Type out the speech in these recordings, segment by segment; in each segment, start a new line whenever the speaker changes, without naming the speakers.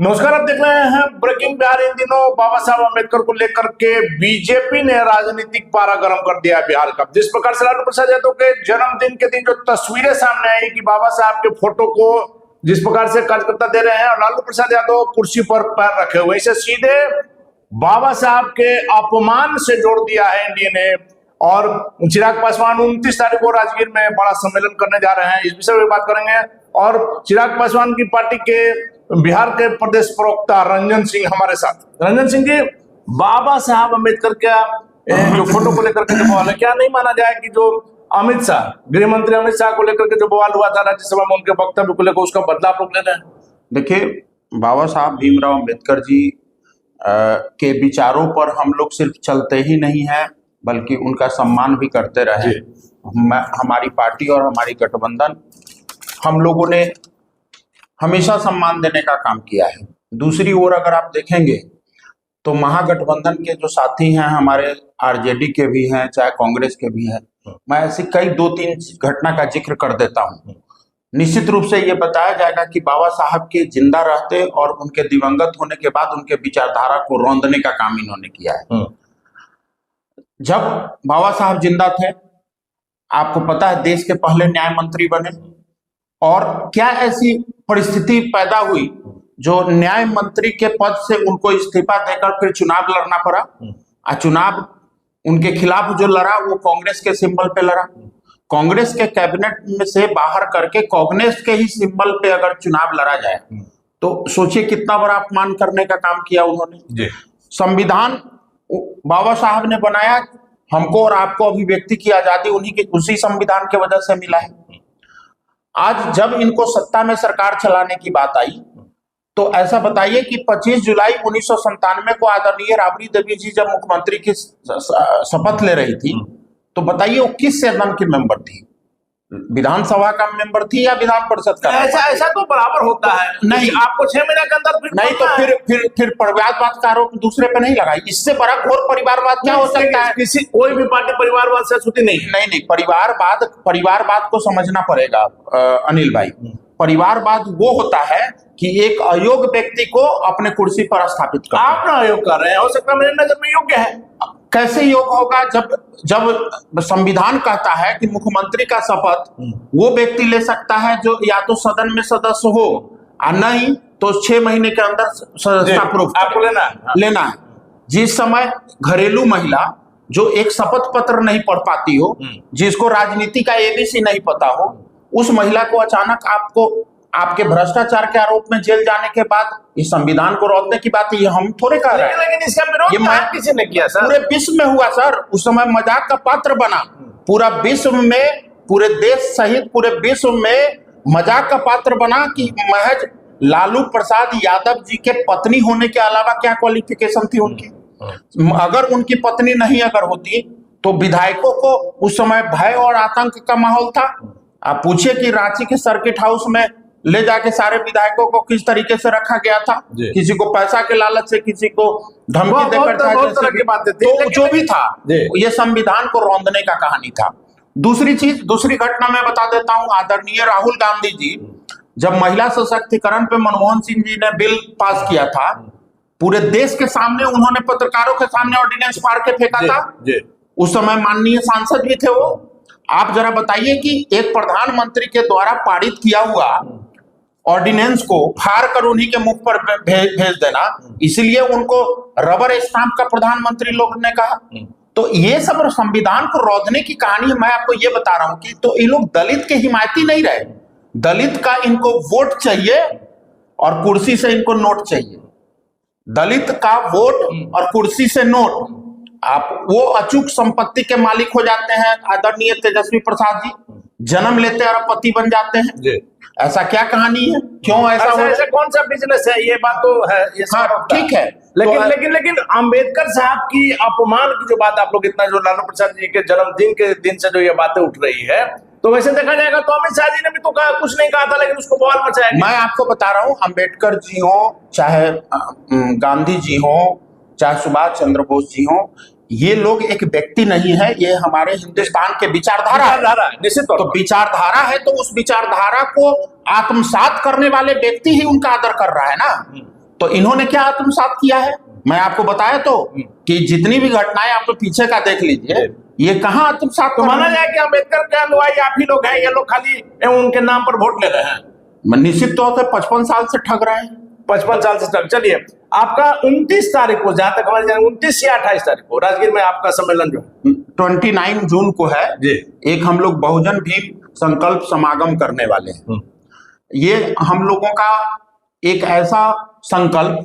नमस्कार, आप देख रहे हैं ब्रेकिंग बिहार। इन दिनों बाबा साहब अम्बेडकर को लेकर के बीजेपी ने राजनीतिक पारा गर्म कर दिया है बिहार का। जिस प्रकार से लालू प्रसाद यादव के जन्मदिन के दिन जो तस्वीरें सामने आई कि बाबा साहब के फोटो को जिस प्रकार से कार्यकर्ता दे रहे हैं और लालू प्रसाद यादव कुर्सी पर पैर रखे हुए, इसे सीधे बाबा साहब के अपमान से जोड़ दिया है एनडीए ने। और चिराग पासवान 29 तारीख को राजगीर में बड़ा सम्मेलन करने जा रहे हैं, इस विषय में बात करेंगे। और चिराग पासवान की पार्टी के बिहार के प्रदेश प्रवक्ता रंजन सिंह हमारे साथ। रंजन सिंह जी, बाबा साहब अम्बेडकर का जो फोटो को लेकर के जो बवाल है, क्या नहीं माना जाए कि जो अमित शाह, गृह मंत्री अमित शाह को लेकर के जो बवाल हुआ था राज्यसभा में उनके वक्तव्य को लेकर, उसका बदला आप लोग ले रहे हैं?
देखिए, बाबा साहब भीमराव अम्बेडकर जी के विचारों पर हम लोग सिर्फ चलते ही नहीं हैं बल्कि उनका सम्मान भी करते रहे। हमारी पार्टी और हमारी गठबंधन, हम लोगों ने हमेशा सम्मान देने का काम किया है। दूसरी ओर अगर आप देखेंगे तो महागठबंधन के जो साथी हैं, हमारे आरजेडी के भी हैं, चाहे कांग्रेस के भी हैं, मैं ऐसी कई 2-3 घटना का जिक्र कर देता हूं। निश्चित रूप से ये बताया जाएगा कि बाबा साहब के जिंदा रहते और उनके दिवंगत होने के बाद उनके विचारधारा को रौंदने का काम इन्होंने किया है। जब बाबा साहब जिंदा थे, आपको पता है, देश के पहले न्याय मंत्री बने और क्या ऐसी परिस्थिति पैदा हुई जो न्याय मंत्री के पद से उनको इस्तीफा देकर फिर चुनाव लड़ना पड़ा। और चुनाव उनके खिलाफ जो लड़ा वो कांग्रेस के सिंबल पे लड़ा। कांग्रेस के कैबिनेट में से बाहर करके कांग्रेस के ही सिंबल पे अगर चुनाव लड़ा जाए तो सोचिए कितना बड़ा अपमान करने का काम किया उन्होंने। संविधान बाबा साहब ने बनाया, हमको और आपको अभिव्यक्ति की आजादी उसी संविधान के वजह से मिला है। आज जब इनको सत्ता में सरकार चलाने की बात आई तो ऐसा बताइए कि 25 जुलाई 1997 को आदरणीय राबड़ी देवी जी जब मुख्यमंत्री की शपथ ले रही थी तो बताइए वो किस सदन की मेंबर थी? विधानसभा का मेंबर थी या विधान परिषद का?
ऐसा तो बराबर होता है।
नहीं,
आपको 6 महीने के अंदर
नहीं तो फिर परिवारवाद का आरोप दूसरे पे नहीं लगाई। इससे बड़ा घोर परिवारवाद क्या हो सकता है?
किसी कोई भी पार्टी परिवारवाद से छूटी नहीं।
परिवारवाद को समझना पड़ेगा अनिल भाई। परिवारवाद वो होता है कि एक अयोग्य व्यक्ति को अपने कुर्सी पर स्थापित कर।
आप ना अयोग कर रहे हैं, हो सकता है मेरे नजर में योग्य है।
कैसे योग होगा जब संविधान कहता है कि मुख्यमंत्री का शपथ वो व्यक्ति ले सकता है जो या तो सदन में सदस्य हो और नहीं तो 6 महीने के अंदर सदस्यता प्रूफ
आपको लेना है।
जिस समय घरेलू महिला जो एक शपथ पत्र नहीं पढ़ पाती हो, जिसको राजनीति का एबीसी नहीं पता हो, उस महिला को अचानक आपके भ्रष्टाचार के आरोप में जेल जाने के बाद इस संविधान को रौंदने की बात ये हम थोड़े कर रहे हैं।
लेकिन इसका विरोध किसी ने किया सर?
पूरे विश्व में हुआ सर। उस समय मजाक का पात्र बना। पूरा विश्व में, पूरे देश सहित पूरे विश्व में मजाक का पात्र बना कि महज लालू प्रसाद यादव जी के पत्नी होने के अलावा क्या क्वालिफिकेशन थी उनकी। अगर उनकी पत्नी नहीं अगर होती तो विधायकों को उस समय भय और आतंक का माहौल था। आप पूछिए कि रांची के सर्किट हाउस में ले जाके सारे विधायकों को किस तरीके से रखा गया था। किसी को पैसा के लालच से, किसी को धमकी देकर, तो जो भी था ये संविधान को रौंदने का कहानी था। दूसरी घटना मैं बता देता हूं। आदरणीय राहुल गांधी जी जब महिला सशक्तिकरण पे मनमोहन सिंह जी ने बिल पास किया था, पूरे देश के सामने उन्होंने पत्रकारों के सामने ऑर्डिनेंस फाड़ के फेंका था। उस समय माननीय सांसद भी थे वो। आप जरा बताइए कि एक प्रधानमंत्री के द्वारा पारित किया हुआ ऑर्डिनेंस को फाड़ कर उन्हीं के मुख पर भेज देना, इसलिए उनको रबर स्टाम्प का प्रधानमंत्री लोग ने कहा। तो ये सब संविधान को रौंदने की कहानी मैं आपको ये बता रहा हूं कि तो ये लोग दलित के हिमायती नहीं रहे। दलित का इनको वोट चाहिए और कुर्सी से इनको नोट चाहिए। दलित का वोट और कुर्सी से नोट, आप वो अचूक संपत्ति के मालिक हो जाते हैं। आदरणीय तेजस्वी प्रसाद जी जन्म लेते और पति बन जाते हैं। ऐसा क्या कहानी है? क्यों ऐसा
कौन सा बिजनेस है? ये बात तो है, ये
ठीक है।
लेकिन अंबेडकर साहब की अपमान की जो बात आप लोग इतना, जो लालू प्रसाद जी के जन्मदिन के दिन से जो ये बातें उठ रही है, तो वैसे देखा जाएगा तो अमित शाह जी ने भी तो कुछ नहीं कहा था, लेकिन उसको बवाल मचाया।
मैं आपको बता रहा हूं, अंबेडकर जी हो, चाहे गांधी जी हो, चाहे सुभाष चंद्र बोस जी हो, ये लोग एक व्यक्ति नहीं है, ये हमारे हिंदुस्तान के विचारधारा है।
निश्चित
तो विचारधारा है, तो उस विचारधारा को आत्मसात करने वाले व्यक्ति ही उनका आदर कर रहा है ना। तो इन्होंने क्या आत्मसात किया है? मैं आपको बताया तो कि जितनी भी घटनाएं आप तो पीछे का देख लीजिए, ये कहाँ आत्मसात।
तो माना जाए कि अम्बेडकर के अनुयायी आप ही लोग हैं, ये लोग खाली उनके नाम पर वोट ले रहे हैं?
निश्चित तौर से 55 साल से ठग रहे हैं।
55 साल से ठग। चलिए, आपका 29 तारीख को, जहां तक हमारे जान 29 या 28 तारीख को राजगीर में आपका सम्मेलन जो
29 जून को है
जी।
एक हम लोग बहुजन भीम संकल्प समागम करने वाले हैं। ये हम लोगों का एक ऐसा संकल्प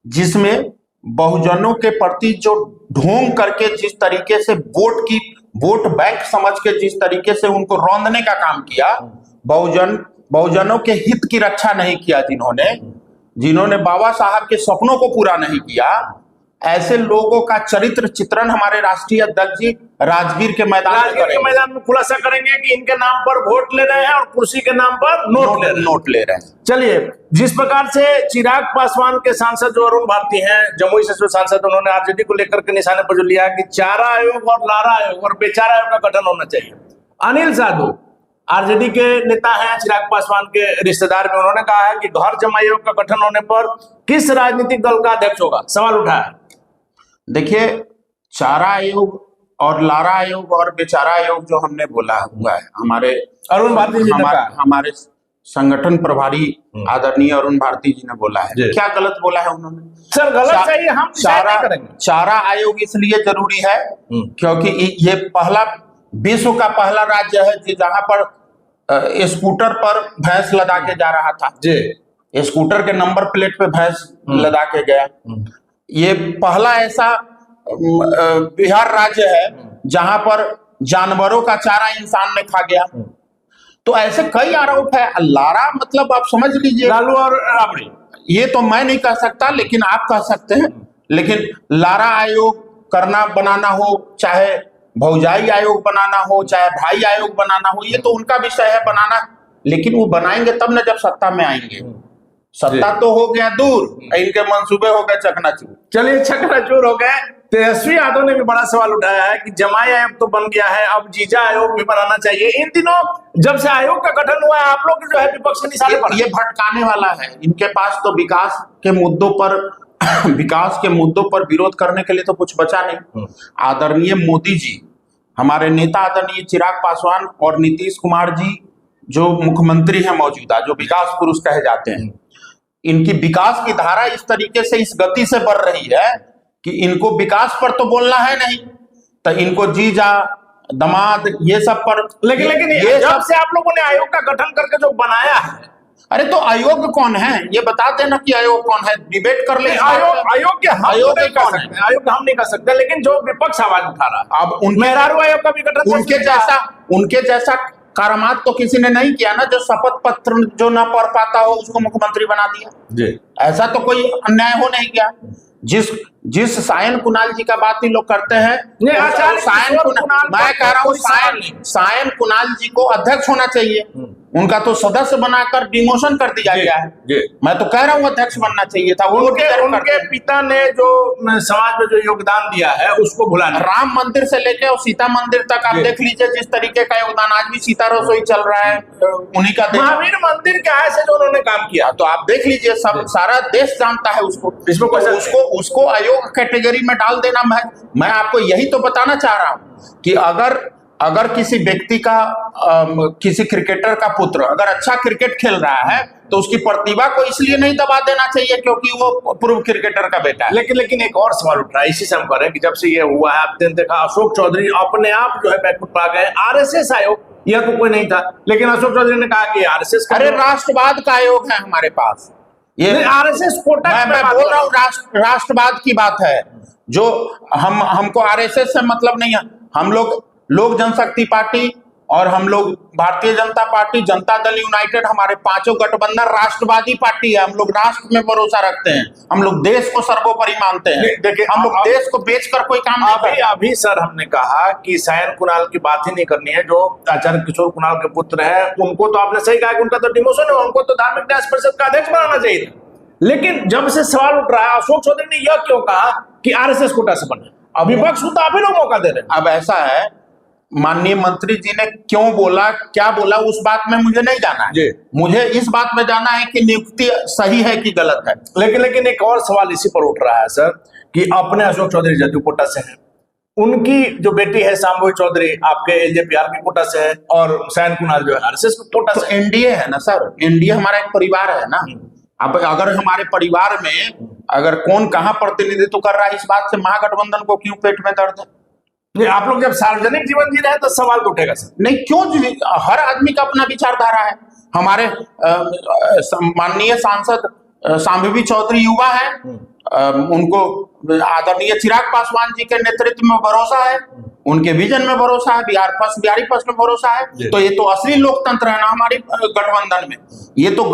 जिसमें बहुजनों के प्रति जो ढोंग करके जिस तरीके से वोट बैंक समझ के जिस तरीके से उनको रौंदने का काम किया, बहुजनों के हित की रक्षा नहीं किया, जिन्होंने बाबा साहब के सपनों को पूरा नहीं किया, ऐसे लोगों का चरित्र चित्रण हमारे राष्ट्रीय अध्यक्ष जी राजगीर के मैदान
में खुलासा करेंगे कि इनके नाम पर वोट ले रहे हैं और कुर्सी के नाम पर नोट ले रहे हैं। चलिए, जिस प्रकार से चिराग पासवान के सांसद जो अरुण भारती हैं, जमुई से जो सांसद, उन्होंने आरजेडी को लेकर के निशाने पर जो लिया कि चारा आयोग और लारा आयोग और बेचारा आयोग का गठन होना चाहिए। अनिल साधु आरजेडी के नेता हैं, चिराग पासवान के रिश्तेदार में, उन्होंने कहा है कि घर जमा आयोग का गठन होने पर किस राजनीतिक दल का अध्यक्ष होगा, सवाल उठाया।
देखिए, चारा आयोग और लारा आयोग और बेचारा आयोग जो हमने बोला हुआ है, हमारे
अरुण भारती जी
हमारे संगठन प्रभारी आदरणीय अरुण भारती जी ने बोला है। क्या गलत बोला है उन्होंने?
सर, गलत सही हम
चारा आयोग इसलिए जरूरी है क्योंकि ये विश्व का पहला राज्य है जहां पर स्कूटर पर भैंस लदा के जा रहा था जी। स्कूटर के नंबर प्लेट पे भैंस लदा के गया। ये पहला ऐसा बिहार राज्य है जहां पर जानवरों का चारा इंसान ने खा गया। तो ऐसे कई आरोप है। लारा मतलब आप समझ लीजिए,
लालू और राबड़ी,
ये तो मैं नहीं कह सकता लेकिन आप कह सकते हैं। लेकिन लारा आयोग करना बनाना हो, चाहे भौजाई आयोग बनाना हो, चाहे भाई आयोग बनाना हो, ये तो उनका विषय है बनाना। लेकिन वो बनाएंगे तब ना जब सत्ता में आएंगे। सत्ता तो हो गया दूर, इनके मंसूबे हो गए चकनाचूर।
चलिए, चकनाचूर हो गए। तेजस्वी यादव ने भी बड़ा सवाल उठाया है कि जमाई आयोग तो बन गया है, अब जीजा आयोग भी बनाना चाहिए। इन दिनों जब से आयोग का गठन हुआ है, आप लोग जो है विपक्ष के निशाने पर,
ये भटकाने वाला है। इनके पास तो विकास के मुद्दों पर विरोध करने के लिए तो कुछ बचा नहीं। आदरणीय मोदी जी, हमारे नेता आदरणीय चिराग पासवान और नीतीश कुमार जी जो मुख्यमंत्री हैं मौजूदा, जो विकास पुरुष कहे जाते हैं, इनकी विकास की धारा इस तरीके से इस गति से बढ़ रही है कि इनको विकास पर तो बोलना है नहीं, तो इनको जीजा दमाद ये सब पर।
लेकिन ये जब से आप लोगों ने आयोग का गठन करके जो बनाया है,
अरे तो आयोग कौन है ये बता देना कि आयोग कौन है, डिबेट कर ले।
आयोग हम नहीं कर सकते, लेकिन जो विपक्ष आवाज उठा रहा है, अब मेहरारू आयोग का भी गठन
उनके जैसा करामात तो किसी ने नहीं किया ना, जो शपथ पत्र जो ना पढ़ पाता हो उसको मुख्यमंत्री बना दिया जी। ऐसा तो कोई अन्याय हो नहीं गया। जिस सायन कुणाल जी का बात ही लोग करते हैं, मैं कह रहा हूँ सायन कुणाल जी को अध्यक्ष होना चाहिए। उनका तो सदस्य बनाकर डिमोशन कर दिया गया है। मैं तो कह रहा हूँ अध्यक्ष बनना चाहिए था।
उनके पिता ने जो समाज में जो योगदान दिया है उसको भुलाना।
राम मंदिर से लेकर और सीता मंदिर तक आप देख लीजिए जिस तरीके का योगदान, आज भी सीता रसोई चल रहा है उन्हीं का।
महावीर मंदिर क्या है जो उन्होंने काम किया,
तो आप देख लीजिए, सब सारा देश जानता है उसको। उसको आयोग कैटेगरी में डाल देना। मैं आपको यही तो बताना चाह रहा हूं कि अगर किसी व्यक्ति का किसी क्रिकेटर का पुत्र अगर अच्छा क्रिकेट खेल रहा है तो उसकी प्रतिभा को इसलिए नहीं दबा देना चाहिए क्योंकि वो पूर्व क्रिकेटर का बेटा है।
लेकिन एक और सवाल उठ रहा है, इसी से हम कह रहे हैं कि जब से ये हुआ है, आपने देखा अशोक चौधरी अपने आप जो है बैकफुट पा गए। आरएसएस आयोग यह तो कोई नहीं था, लेकिन अशोक चौधरी ने कहा कि आरएसएस,
अरे राष्ट्रवाद का आयोग है हमारे पास। ये
आरएसएस कोटा,
मैं बोल रहा हूँ राष्ट्रवाद की बात है। जो हमको आरएसएस से मतलब नहीं है। हम लोग जनशक्ति पार्टी और हम लोग भारतीय जनता पार्टी, जनता दल यूनाइटेड, हमारे पांचों गठबंधन राष्ट्रवादी पार्टी है। हम लोग राष्ट्र में भरोसा रखते हैं। हम लोग देश को सर्वोपरि मानते हैं। देखिए, हम लोग देश को बेचकर कोई काम नहीं करते।
अभी सर हमने कहा कि सायन कुणाल की बात ही नहीं करनी है, जो आचार्य किशोर कुणाल के पुत्र है उनको तो आपने सही कहा कि उनका तो डिमोशन है, उनको तो धार्मिक न्यास परिषद का अध्यक्ष बनाना चाहिए था। लेकिन जब से सवाल उठ रहा है, अशोक चौधरी ने यह क्यों कहा कि आरएसएस कोटा से बने? विपक्ष को तो आप ही लोग मौका दे रहे हैं।
अब ऐसा है माननीय मंत्री जी ने क्यों बोला, क्या बोला, उस बात में मुझे नहीं जाना है।
जी।
मुझे इस बात में जाना है कि नियुक्ति सही है कि गलत है।
लेकिन एक और सवाल इसी पर उठ रहा है सर कि अपने अशोक चौधरी जदयू कोटा से हैं, उनकी जो बेटी है शांभवी चौधरी आपके एलजेपीआर के कोटा से है, और सैन कुणाल जो है आरएसएस के कोटा
तो
से।
एनडीए है ना सर, एनडीए हमारा एक परिवार है ना। अब अगर हमारे परिवार में अगर कौन कहाँ प्रतिनिधित्व कर रहा है, इस बात से महागठबंधन को क्यों पेट में दर्द है?
नहीं, आप लोग जब सार्वजनिक जीवन जी रहे हैं तो सवाल तो उठेगा सर।
नहीं, क्यों? हर आदमी का अपना विचारधारा है। हमारे माननीय सांसद शांभवी चौधरी युवा है, उनको आदरणीय चिराग पासवान जी के नेतृत्व में भरोसा है, उनके विजन में भरोसा है, बिहारी फर्स्ट में भरोसा है। तो ये तो असली लोकतंत्र है ना हमारी गठबंधन में। ये तो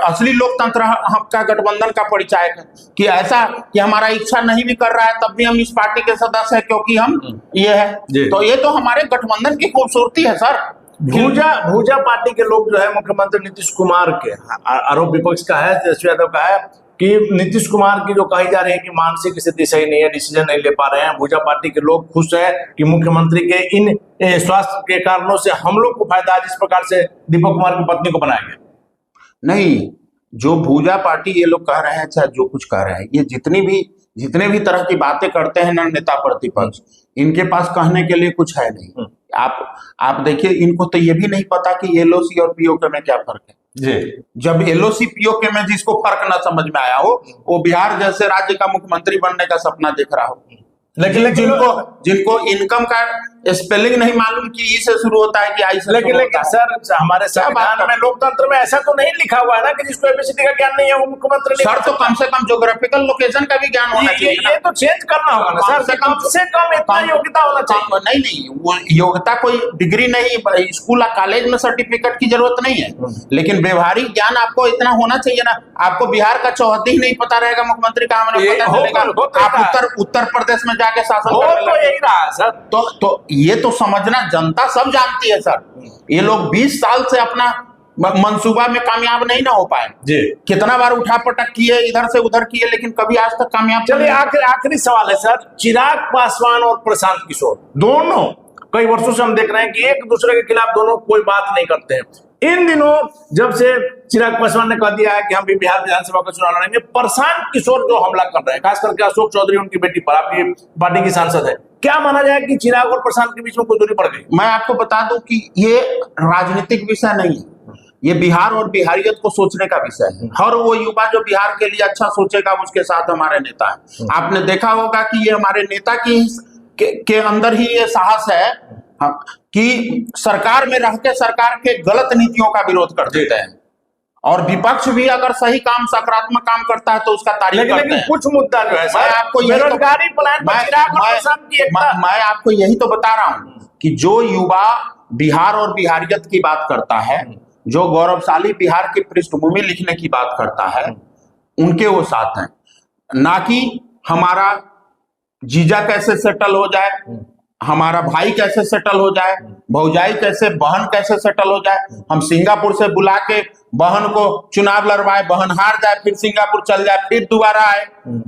असली लोकतंत्र का गठबंधन का परिचायक है कि ऐसा कि हमारा इच्छा नहीं भी कर रहा है तब भी हम इस पार्टी के सदस्य है क्योंकि हम ये है। तो ये तो हमारे गठबंधन की खूबसूरती है सर।
भूजा पार्टी के लोग जो है मुख्यमंत्री नीतीश कुमार के आरोप विपक्ष का है, तेजस्वी यादव का है कि नीतीश कुमार की जो कही जा रही है कि मानसिक स्थिति सही नहीं है, डिसीजन नहीं ले पा रहे हैं। भूजा पार्टी के लोग खुश है कि मुख्यमंत्री के इन स्वास्थ्य के कारणों से हम लोग को फायदा है, जिस प्रकार से दीपक कुमार की पत्नी को बनाया गया।
नहीं, जो भूजा पार्टी ये लोग कह रहे हैं, चाहे जो कुछ कह रहे हैं, ये जितने भी तरह की बातें करते हैं ना नेता प्रतिपक्ष, इनके पास कहने के लिए कुछ है नहीं। आप देखिए, इनको तो ये भी नहीं पता कि एलओसी और पीओके में क्या फर्क है।
जी।
जब एलओसी पीओके में जिसको फर्क ना समझ में आया हो, वो बिहार जैसे राज्य का मुख्यमंत्री बनने का सपना देख रहा हो। लेकिन जिनको इनकम का स्पेलिंग नहीं मालूम कि ई से शुरू होता है कि आई से।
लेकिन सर हमारे संविधान में लोकतंत्र में ऐसा तो नहीं लिखा हुआ है ना कि जिसको एबीसीडी का ज्ञान नहीं है वो मुख्यमंत्री नहीं।
सर तो कम से कम ज्योग्राफिकल लोकेशन का भी ज्ञान होना चाहिए।
ये तो चेंज करना होगा ना सर, कम से कम इतना योग्यता होना चाहिए।
नहीं, वो योग्यता कोई डिग्री नहीं, स्कूल या कॉलेज में सर्टिफिकेट की जरूरत नहीं है, लेकिन व्यवहारिक ज्ञान आपको इतना होना चाहिए ना। आपको बिहार का चौहद्दी ही नहीं पता रहेगा मुख्यमंत्री कहाँ पता चलेगा। आप उत्तर प्रदेश में जाके शासन
तो यही रहा है सर।
तो ये तो समझना जनता सब जानती है सर। ये लोग 20 साल से अपना मंसूबा में कामयाब नहीं ना हो पाए
जी।
कितना बार उठा पटक किए, इधर से उधर किए, लेकिन कभी आज तक कामयाब।
चलिए आखिरी सवाल है सर, चिराग पासवान और प्रशांत किशोर दोनों कई वर्षों से हम देख रहे हैं कि एक दूसरे के खिलाफ दोनों कोई बात नहीं करते हैं। इन दिनों जब से चिराग पासवान ने कह दिया है कि हम भी बिहार विधानसभा का चुनाव लड़ेंगे, प्रशांत किशोर जो हमला कर रहे हैं, खास करके अशोक चौधरी उनकी बेटी पर, आपकी पार्टी की सांसद है, क्या माना जाए कि चिराग और प्रशांत के बीच में कोई दूरी पड़ गई?
मैं आपको बता दूं कि ये राजनीतिक विषय नहीं है, ये बिहार और बिहारियत को सोचने का विषय है। हर वो युवा जो बिहार के लिए अच्छा सोचेगा उसके साथ हमारे नेता है। आपने देखा होगा कि ये हमारे नेता के अंदर ही ये साहस है कि सरकार में रह के सरकार के गलत नीतियों का विरोध कर देते हैं, और विपक्ष भी अगर सही काम, सकारात्मक काम करता है तो उसका तारीफ करते हैं।
कुछ मुद्दा जो है
मैं आपको
बेरोजगारी प्लान
मैं आपको यही तो बता रहा हूं कि जो युवा बिहार और बिहारियत की बात करता है, जो गौरवशाली बिहार की पृष्ठभूमि लिखने की बात करता है, उनके वो साथ हैं। ना कि हमारा जीजा कैसे सेटल हो जाए, हमारा भाई कैसे सेटल हो जाए, भौजाई कैसे, बहन कैसे सेटल हो जाए। हम सिंगापुर से बुला के बहन को चुनाव लड़वाए, बहन हार जाए, फिर सिंगापुर चल जाए, फिर दोबारा आए।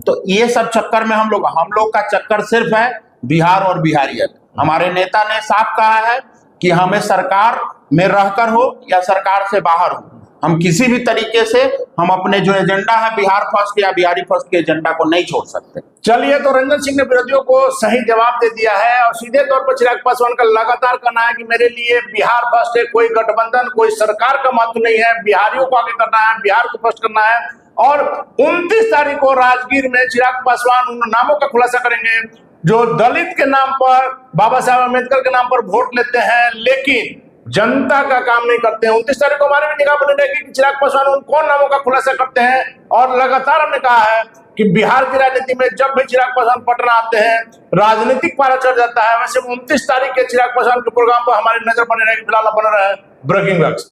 तो ये सब चक्कर में हम लोग का चक्कर सिर्फ है बिहार और बिहारियत। हमारे नेता ने साफ कहा है कि हमें सरकार में रहकर हो या सरकार से बाहर हो, हम किसी भी तरीके से हम अपने जो एजेंडा है बिहार फर्स्ट या बिहारी फर्स्ट के एजेंडा को नहीं छोड़ सकते।
चलिए, तो रंजन सिंह ने विरोधियों को सही जवाब दे दिया है, और सीधे तौर पर चिराग पासवान का लगातार कहना है कि मेरे लिए बिहार फर्स्ट है, कोई गठबंधन, कोई सरकार का महत्व नहीं है, बिहारियों को आगे करना है, बिहार को फर्स्ट करना है। और 29 तारीख को राजगीर में चिराग पासवान उन नामों का खुलासा करेंगे जो दलित के नाम पर, बाबा साहब अम्बेडकर के नाम पर वोट लेते हैं लेकिन जनता का काम नहीं करते हैं। 29 तारीख को हमारी भी निगाह बनी रहेगी कि चिराग पासवान उन कौन नामों का खुलासा करते हैं। और लगातार हमने कहा है कि बिहार की राजनीति में जब भी चिराग पासवान पटना आते हैं राजनीतिक पारा चढ़ जाता है। वैसे 29 तारीख के चिराग पासवान के प्रोग्राम पर हमारी नजर बनी रहेगी। फिलहाल बना रहा है ब्रेकिंग न्यूज।